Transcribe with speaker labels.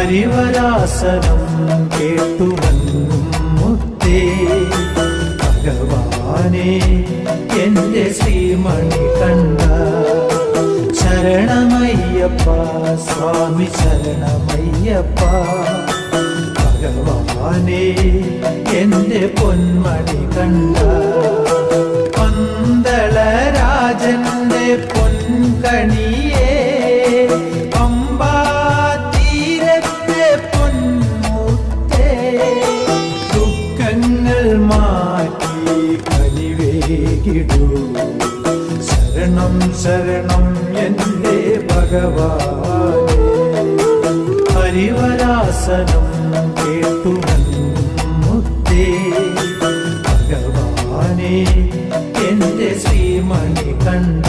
Speaker 1: ഹരിവരാസനം കേട്ടുവന്നും മുത്തേ ഭഗവാനെ എന്റെ ശ്രീമണി കണ്ട ശരണമയ്യപ്പ സ്വാമി ശരണമയ്യപ്പ ഭഗവാനെ എന്റെ പൊന്മണി കണ്ട പന്തളരാജന്റെ പൊൻകണിയേ പമ്പാ തീരത്തെ പൊന്മുത്തേ ദുഃഖങ്ങൾ മാറ്റി കനിവേകിടൂ ശരണം ശരണം എന്റെ ഭഗവാനെ ഹരിവരാസനം കേട്ടുവന്നും മുത്തേ ഭഗവാനെ എന്റെ ശ്രീമണി കണ്ട